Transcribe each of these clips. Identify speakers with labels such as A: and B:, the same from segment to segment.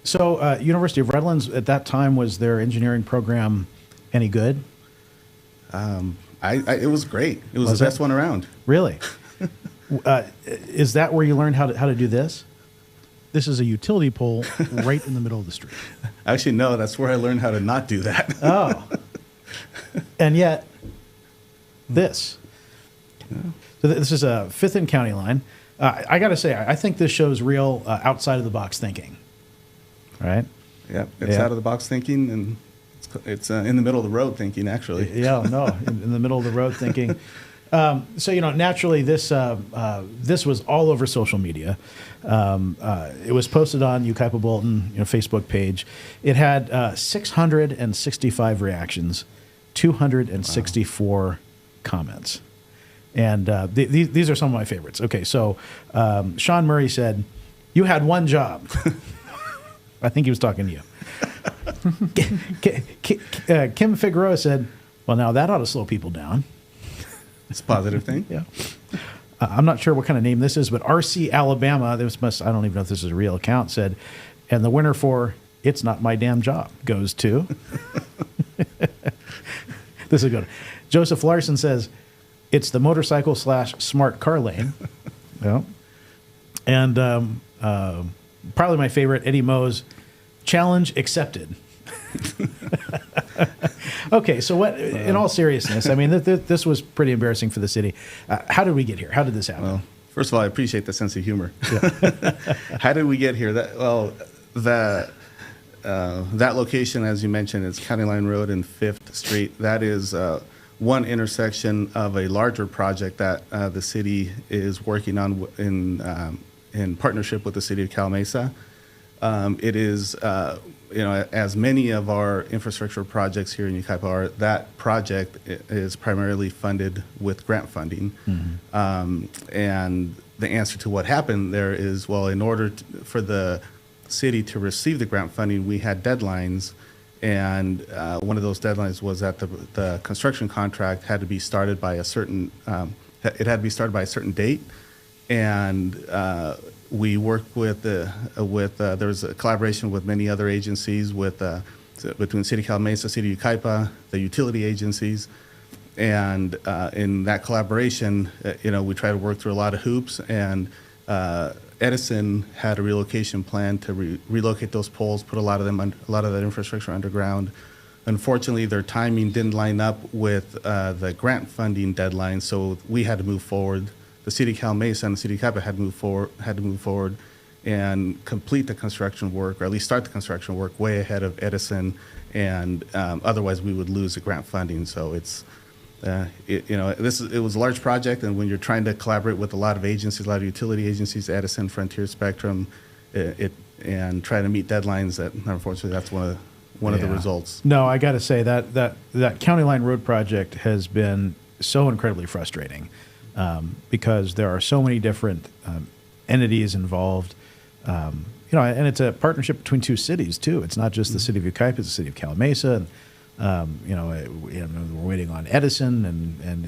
A: So, University of Redlands at that time, was their engineering program any good?
B: It was great. It was the best one around.
A: Really? Is that where you learned how to do this? This is a utility pole right in the middle of the street.
B: Actually, no, that's where I learned how to not do that.
A: Oh. And yet, this. Yeah. So this is a Fifth and County line. I got to say, I think this shows real outside of the box thinking. Right?
B: Yeah, it's out of the box thinking, and it's in the middle of the road thinking, actually.
A: Yeah, no, in the middle of the road thinking. So, naturally, this was all over social media. It was posted on Yucaipa Bulletin, Facebook page. It had 665 reactions, 264 comments. And these are some of my favorites. Okay, so Sean Murray said, "You had one job." I think he was talking to you. Kim Figueroa said, "Well, now that ought to slow people down."
B: It's a positive thing.
A: Yeah. I'm not sure what kind of name this is, but RC Alabama, I don't even know if this is a real account, said, and the winner for "It's Not My Damn Job" goes to. This is good. Joseph Larson says, "It's the motorcycle / smart car lane." Yeah. And probably my favorite, Eddie Moe's, "Challenge accepted." Okay, so what? In all seriousness, I mean, this was pretty embarrassing for the city. How did we get here? How did this happen?
B: Well, first of all, I appreciate the sense of humor.
A: Yeah.
B: How did we get here? That location, as you mentioned, is County Line Road and 5th Street. That is one intersection of a larger project that the city is working on in partnership with the city of Calamasa. It is, as many of our infrastructure projects here in Yucaipa are, that project is primarily funded with grant funding. Mm-hmm. And the answer to what happened there is, well, in order for the city to receive the grant funding, we had deadlines. And one of those deadlines was that the construction contract had to be started by a certain, date. And we worked with there was a collaboration with many other agencies between City of Calamasa, City of Yucaipa, the utility agencies, and in that collaboration, we try to work through a lot of hoops. And Edison had a relocation plan to relocate those poles, put a lot of that infrastructure underground. Unfortunately, their timing didn't line up with the grant funding deadline, so we had to move forward. The City of Calamasa and the City of Yucaipa had to move forward and complete the construction work, or at least start the construction work way ahead of Edison, and otherwise we would lose the grant funding. So it was a large project, and when you're trying to collaborate with a lot of agencies, a lot of utility agencies, Edison, Frontier, Spectrum, and try to meet deadlines, that unfortunately that's one of the results.
A: No, I got to say that County Line Road project has been so incredibly frustrating. Because there are so many different entities involved, and it's a partnership between two cities too. It's not just the city of Yucaipa; it's the city of Calamasa, and we're waiting on Edison and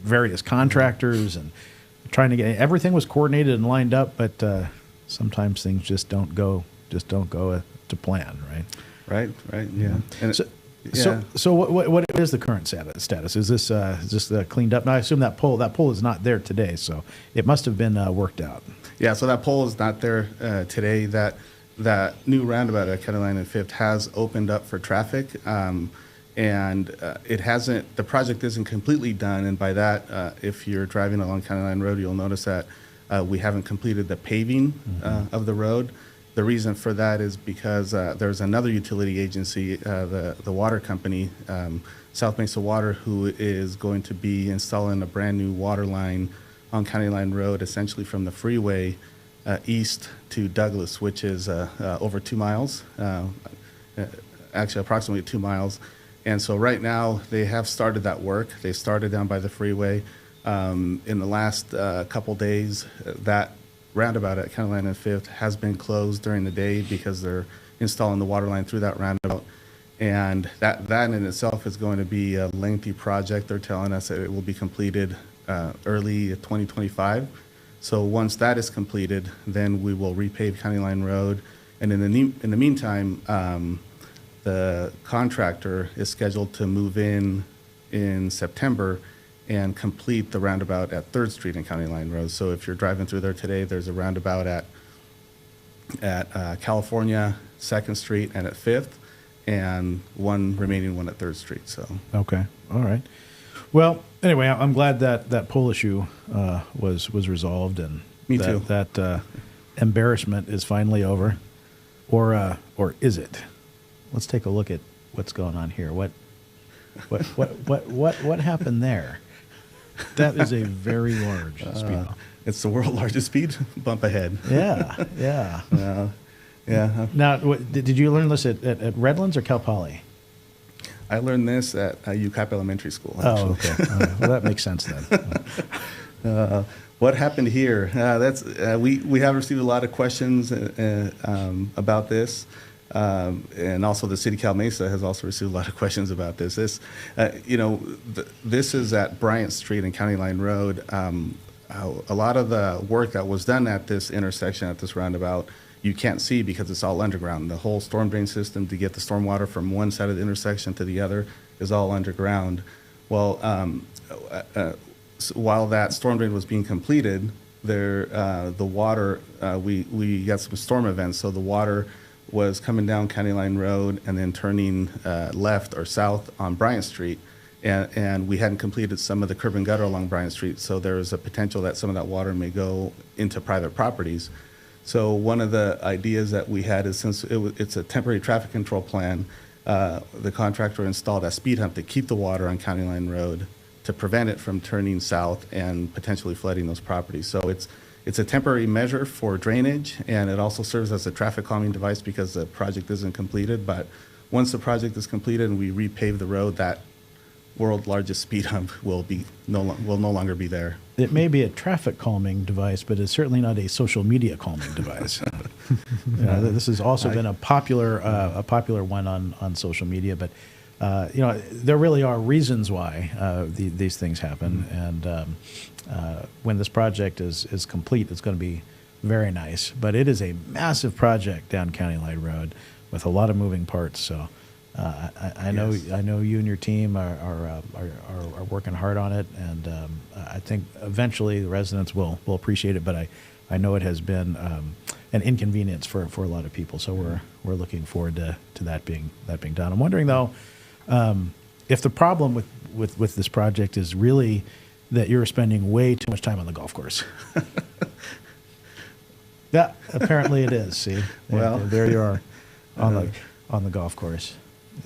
A: various contractors and trying to get everything was coordinated and lined up, but sometimes things just don't go to plan, right?
B: Right, yeah. And
A: So what is the current status? Is this cleaned up? Now I assume that pole is not there today, so it must have been worked out.
B: Yeah, so that pole is not there today. That new roundabout at County Line and 5th has opened up for traffic, and it hasn't. The project isn't completely done, and by that, if you're driving along County Line Road, you'll notice that we haven't completed the paving of the road. The reason for that is because there's another utility agency, the water company, South Mesa Water, who is going to be installing a brand new water line on County Line Road, essentially from the freeway east to Douglas, which is over 2 miles, actually approximately 2 miles. And so right now they have started that work. They started down by the freeway. In the last couple days, that roundabout at County Line and 5th has been closed during the day because they're installing the water line through that roundabout. And that in itself is going to be a lengthy project. They're telling us that it will be completed early 2025. So once that is completed, then we will repave County Line Road And in the meantime, the contractor is scheduled to move in September and complete the roundabout at 3rd Street and County Line Road. So if you're driving through there today, there's a roundabout at California, 2nd Street, and at 5th, and one remaining one at 3rd Street. So
A: Okay. All right. Well, anyway, I'm glad that pole issue was resolved, and
B: Me too.
A: That embarrassment is finally over, or is it? Let's take a look at what's going on here. What happened there? That is a very large speed bump.
B: it's the world's largest speed bump ahead.
A: Yeah, yeah.
B: Yeah.
A: Now, did you learn this at Redlands or Cal Poly?
B: I learned this at Yucaipa Elementary School.
A: Oh,
B: Actually.
A: okay. All right. Well, that makes sense then.
B: What happened here? We have received a lot of questions about this, and also the City Cal Mesa has also received a lot of questions about this. This is at Bryant Street and County Line Road. A lot of the work that was done at this intersection, at this roundabout, you can't see because it's all underground. The whole storm drain system to get the stormwater from one side of the intersection to the other is all underground. Well, while that storm drain was being completed, the water, we got some storm events, so the water was coming down County Line Road and then turning left or south on Bryant Street. And we hadn't completed some of the curb and gutter along Bryant Street, so there was a potential that some of that water may go into private properties. So one of the ideas that we had is, since it's a temporary traffic control plan, the contractor installed a speed hump to keep the water on County Line Road to prevent it from turning south and potentially flooding those properties. So it's a temporary measure for drainage, and it also serves as a traffic calming device because the project isn't completed. But once the project is completed and we repave the road, that world's largest speed hump will no longer be there.
A: It may be a traffic calming device, but it's certainly not a social media calming device. This has also been a popular one on social media. But there really are reasons why these things happen. And when this project is complete, it's going to be very nice. But it is a massive project down County Line Road with a lot of moving parts. So. I know you and your team are working hard on it, and I think eventually the residents will appreciate it. But I know it has been an inconvenience for a lot of people. So we're looking forward to that being done. I'm wondering though, if the problem with this project is really that you're spending way too much time on the golf course. Yeah, apparently it is. See,
B: well,
A: there you are on the golf course.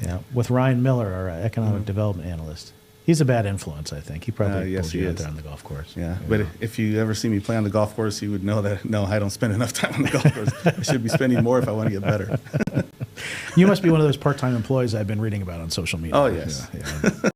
A: Yeah, with Ryan Miller, our economic development analyst. He's a bad influence, I think. He probably pulled you out there on the golf course.
B: Yeah, but if you ever see me play on the golf course, you would know that, no, I don't spend enough time on the golf course. I should be spending more if I want to get better.
A: You must be one of those part-time employees I've been reading about on social media.
B: Oh, yes.
A: Yeah.